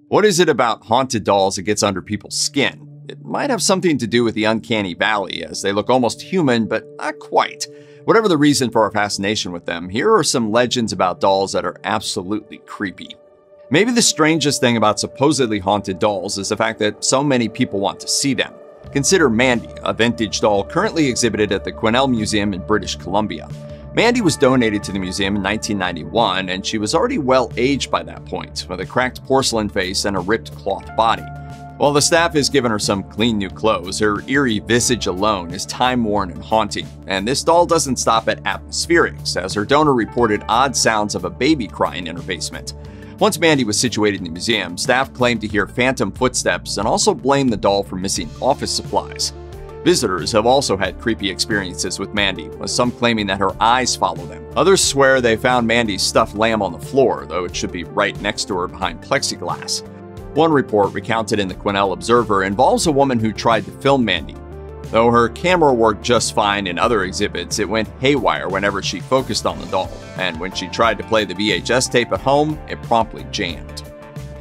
What is it about haunted dolls that gets under people's skin? It might have something to do with the uncanny valley, as they look almost human, but not quite. Whatever the reason for our fascination with them, here are some legends about dolls that are absolutely creepy. Maybe the strangest thing about supposedly haunted dolls is the fact that so many people want to see them. Consider Mandy, a vintage doll currently exhibited at the Quinnell Museum in British Columbia. Mandy was donated to the museum in 1991, and she was already well-aged by that point, with a cracked porcelain face and a ripped cloth body. While the staff has given her some clean new clothes, her eerie visage alone is time-worn and haunting, and this doll doesn't stop at atmospherics, as her donor reported odd sounds of a baby crying in her basement. Once Mandy was situated in the museum, staff claimed to hear phantom footsteps and also blamed the doll for missing office supplies. Visitors have also had creepy experiences with Mandy, with some claiming that her eyes follow them. Others swear they found Mandy's stuffed lamb on the floor, though it should be right next to her behind plexiglass. One report recounted in the Quinnell Observer involves a woman who tried to film Mandy. Though her camera worked just fine in other exhibits, it went haywire whenever she focused on the doll, and when she tried to play the VHS tape at home, it promptly jammed.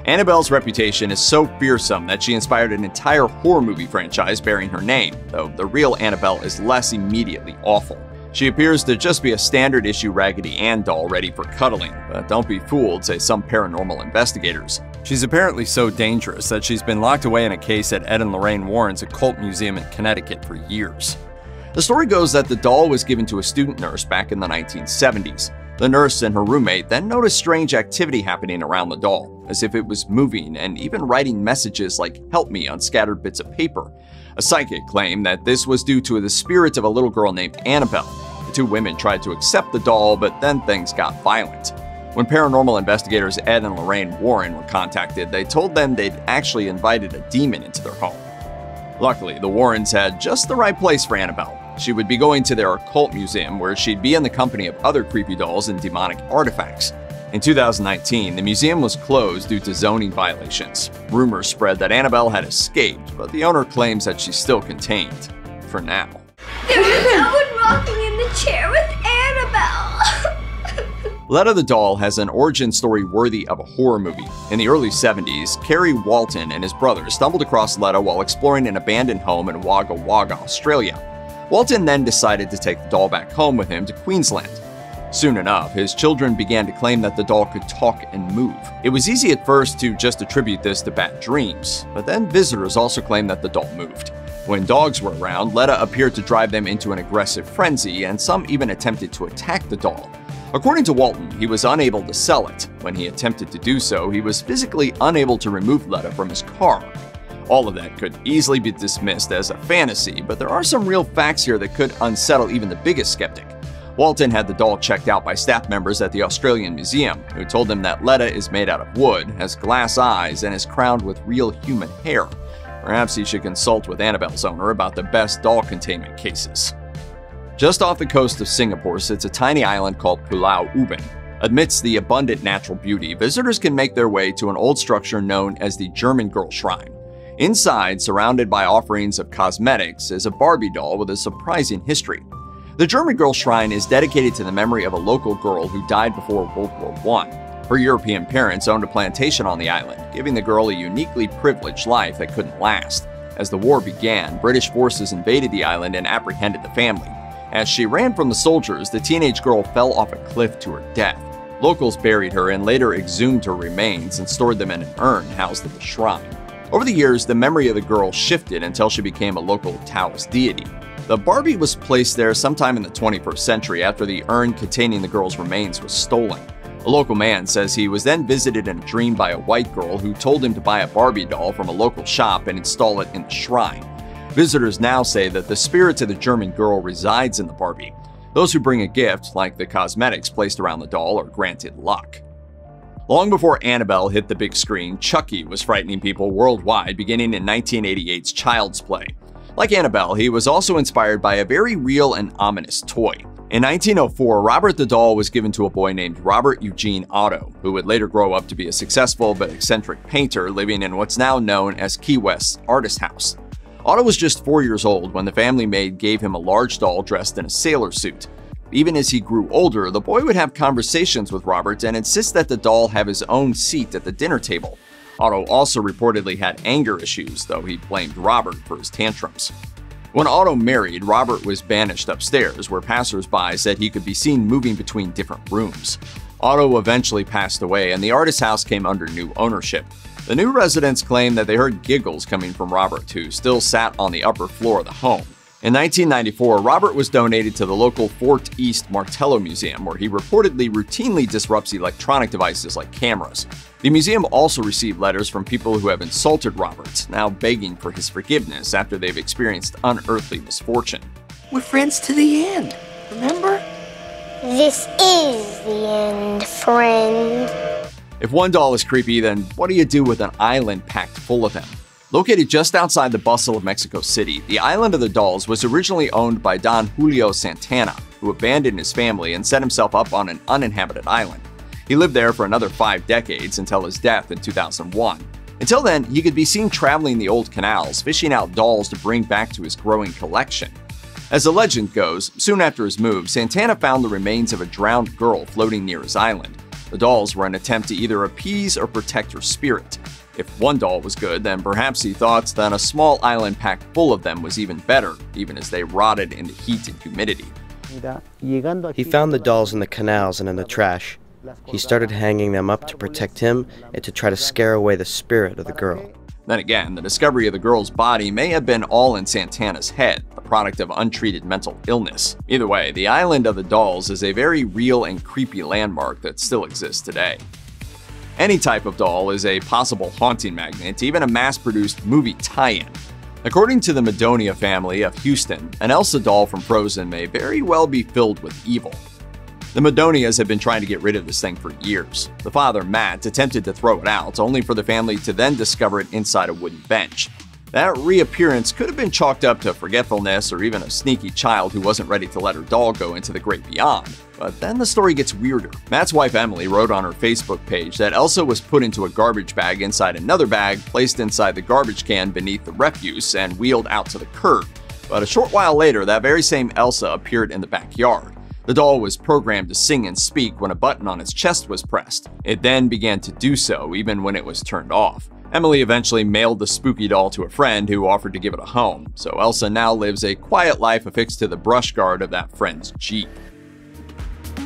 Annabelle's reputation is so fearsome that she inspired an entire horror movie franchise bearing her name, though the real Annabelle is less immediately awful. She appears to just be a standard issue Raggedy Ann doll ready for cuddling, but don't be fooled, say some paranormal investigators. She's apparently so dangerous that she's been locked away in a case at Ed and Lorraine Warren's occult museum in Connecticut for years. The story goes that the doll was given to a student nurse back in the 1970s. The nurse and her roommate then noticed strange activity happening around the doll, as if it was moving and even writing messages like "help me" on scattered bits of paper. A psychic claimed that this was due to the spirit of a little girl named Annabelle. The two women tried to accept the doll, but then things got violent. When paranormal investigators Ed and Lorraine Warren were contacted, they told them they'd actually invited a demon into their home. Luckily, the Warrens had just the right place for Annabelle. She would be going to their occult museum, where she'd be in the company of other creepy dolls and demonic artifacts. In 2019, the museum was closed due to zoning violations. Rumors spread that Annabelle had escaped, but the owner claims that she's still contained. For now. There was someone rocking in the chair with Annabelle! Letta the doll has an origin story worthy of a horror movie. In the early 70s, Kerry Walton and his brother stumbled across Letta while exploring an abandoned home in Wagga Wagga, Australia. Walton then decided to take the doll back home with him to Queensland. Soon enough, his children began to claim that the doll could talk and move. It was easy at first to just attribute this to bad dreams, but then visitors also claimed that the doll moved. When dogs were around, Letta appeared to drive them into an aggressive frenzy, and some even attempted to attack the doll. According to Walton, he was unable to sell it. When he attempted to do so, he was physically unable to remove Letta from his car. All of that could easily be dismissed as a fantasy, but there are some real facts here that could unsettle even the biggest skeptic. Walton had the doll checked out by staff members at the Australian Museum, who told him that Letta is made out of wood, has glass eyes, and is crowned with real human hair. Perhaps he should consult with Annabelle's owner about the best doll containment cases. Just off the coast of Singapore sits a tiny island called Pulau Ubin. Amidst the abundant natural beauty, visitors can make their way to an old structure known as the German Girl Shrine. Inside, surrounded by offerings of cosmetics, is a Barbie doll with a surprising history. The German Girl Shrine is dedicated to the memory of a local girl who died before World War I. Her European parents owned a plantation on the island, giving the girl a uniquely privileged life that couldn't last. As the war began, British forces invaded the island and apprehended the family. As she ran from the soldiers, the teenage girl fell off a cliff to her death. Locals buried her and later exhumed her remains and stored them in an urn housed at the shrine. Over the years, the memory of the girl shifted until she became a local Taoist deity. The Barbie was placed there sometime in the 21st century after the urn containing the girl's remains was stolen. A local man says he was then visited in a dream by a white girl who told him to buy a Barbie doll from a local shop and install it in the shrine. Visitors now say that the spirit of the German girl resides in the Barbie. Those who bring a gift, like the cosmetics placed around the doll, are granted luck. Long before Annabelle hit the big screen, Chucky was frightening people worldwide beginning in 1988's Child's Play. Like Annabelle, he was also inspired by a very real and ominous toy. In 1904, Robert the doll was given to a boy named Robert Eugene Otto, who would later grow up to be a successful but eccentric painter living in what's now known as Key West's Artist House. Otto was just 4 years old when the family maid gave him a large doll dressed in a sailor suit. Even as he grew older, the boy would have conversations with Robert and insist that the doll have his own seat at the dinner table. Otto also reportedly had anger issues, though he blamed Robert for his tantrums. When Otto married, Robert was banished upstairs, where passers-by said he could be seen moving between different rooms. Otto eventually passed away, and the artist's house came under new ownership. The new residents claimed that they heard giggles coming from Robert, who still sat on the upper floor of the home. In 1994, Robert was donated to the local Fort East Martello Museum, where he reportedly routinely disrupts electronic devices like cameras. The museum also received letters from people who have insulted Robert, now begging for his forgiveness after they've experienced unearthly misfortune. We're friends to the end, remember? This is the end, friend. If one doll is creepy, then what do you do with an island packed full of them? Located just outside the bustle of Mexico City, the Island of the Dolls was originally owned by Don Julio Santana, who abandoned his family and set himself up on an uninhabited island. He lived there for another 5 decades until his death in 2001. Until then, he could be seen traveling the old canals, fishing out dolls to bring back to his growing collection. As the legend goes, soon after his move, Santana found the remains of a drowned girl floating near his island. The dolls were an attempt to either appease or protect her spirit. If one doll was good, then perhaps he thought that a small island packed full of them was even better, even as they rotted in the heat and humidity. He found the dolls in the canals and in the trash. He started hanging them up to protect him and to try to scare away the spirit of the girl. Then again, the discovery of the girl's body may have been all in Santana's head, the product of untreated mental illness. Either way, the Island of the Dolls is a very real and creepy landmark that still exists today. Any type of doll is a possible haunting magnet, even a mass-produced movie tie-in. According to the Madonia family of Houston, an Elsa doll from Frozen may very well be filled with evil. The Madonias have been trying to get rid of this thing for years. The father, Matt, attempted to throw it out, only for the family to then discover it inside a wooden bench. That reappearance could have been chalked up to forgetfulness or even a sneaky child who wasn't ready to let her doll go into the great beyond. But then the story gets weirder. Matt's wife Emily wrote on her Facebook page that Elsa was put into a garbage bag inside another bag, placed inside the garbage can beneath the refuse, and wheeled out to the curb. But a short while later, that very same Elsa appeared in the backyard. The doll was programmed to sing and speak when a button on its chest was pressed. It then began to do so even when it was turned off. Emily eventually mailed the spooky doll to a friend who offered to give it a home, so Elsa now lives a quiet life affixed to the brush guard of that friend's Jeep.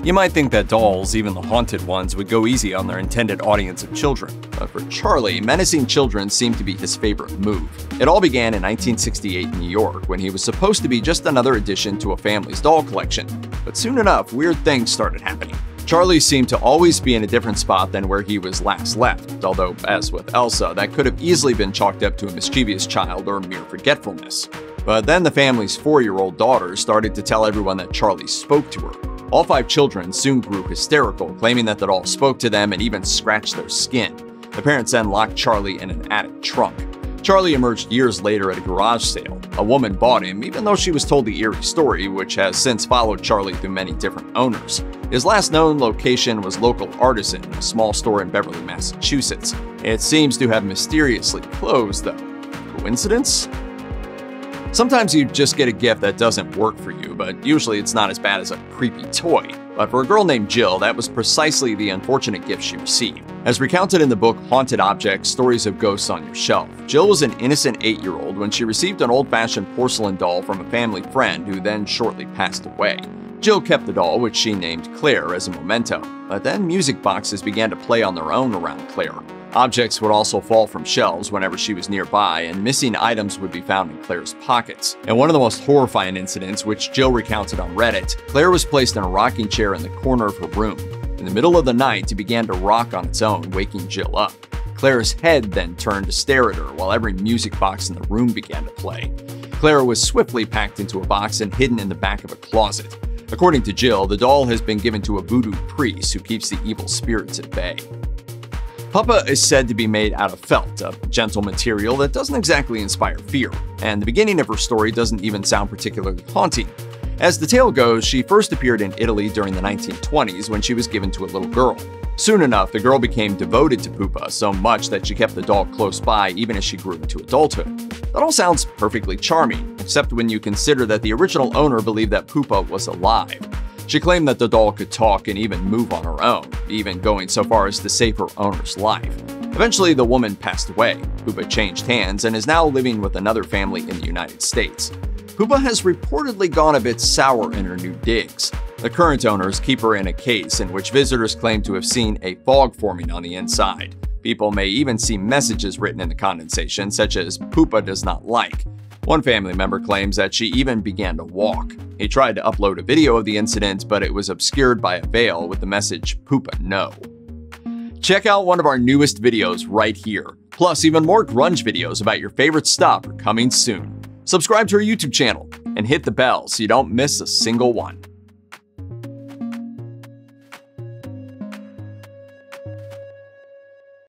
You might think that dolls, even the haunted ones, would go easy on their intended audience of children, but for Charley, menacing children seemed to be his favorite move. It all began in 1968 in New York, when he was supposed to be just another addition to a family's doll collection. But soon enough, weird things started happening. Charley seemed to always be in a different spot than where he was last left, although, as with Elsa, that could have easily been chalked up to a mischievous child or mere forgetfulness. But then the family's 4-year-old daughter started to tell everyone that Charley spoke to her. All 5 children soon grew hysterical, claiming that the doll spoke to them and even scratched their skin. The parents then locked Charley in an attic trunk. Charley emerged years later at a garage sale. A woman bought him, even though she was told the eerie story, which has since followed Charley through many different owners. His last known location was Local Artisan, a small store in Beverly, Massachusetts. It seems to have mysteriously closed, though. Coincidence? Sometimes you just get a gift that doesn't work for you, but usually it's not as bad as a creepy toy. But for a girl named Jill, that was precisely the unfortunate gift she received. As recounted in the book Haunted Objects, Stories of Ghosts on Your Shelf, Jill was an innocent 8-year-old when she received an old-fashioned porcelain doll from a family friend who then shortly passed away. Jill kept the doll, which she named Claire, as a memento, but then music boxes began to play on their own around Claire. Objects would also fall from shelves whenever she was nearby, and missing items would be found in Claire's pockets. In one of the most horrifying incidents, which Jill recounted on Reddit, Claire was placed in a rocking chair in the corner of her room. In the middle of the night, it began to rock on its own, waking Jill up. Claire's head then turned to stare at her while every music box in the room began to play. Claire was swiftly packed into a box and hidden in the back of a closet. According to Jill, the doll has been given to a voodoo priest who keeps the evil spirits at bay. Pupa is said to be made out of felt, a gentle material that doesn't exactly inspire fear, and the beginning of her story doesn't even sound particularly haunting. As the tale goes, she first appeared in Italy during the 1920s when she was given to a little girl. Soon enough, the girl became devoted to Pupa, so much that she kept the doll close by even as she grew into adulthood. That all sounds perfectly charming, except when you consider that the original owner believed that Pupa was alive. She claimed that the doll could talk and even move on her own, even going so far as to save her owner's life. Eventually, the woman passed away. Pupa changed hands and is now living with another family in the United States. Pupa has reportedly gone a bit sour in her new digs. The current owners keep her in a case in which visitors claim to have seen a fog forming on the inside. People may even see messages written in the condensation, such as "Pupa does not like." One family member claims that she even began to walk. He tried to upload a video of the incident, but it was obscured by a veil with the message "Pupa no." Check out one of our newest videos right here. Plus, even more grunge videos about your favorite stuff are coming soon. Subscribe to our YouTube channel and hit the bell so you don't miss a single one.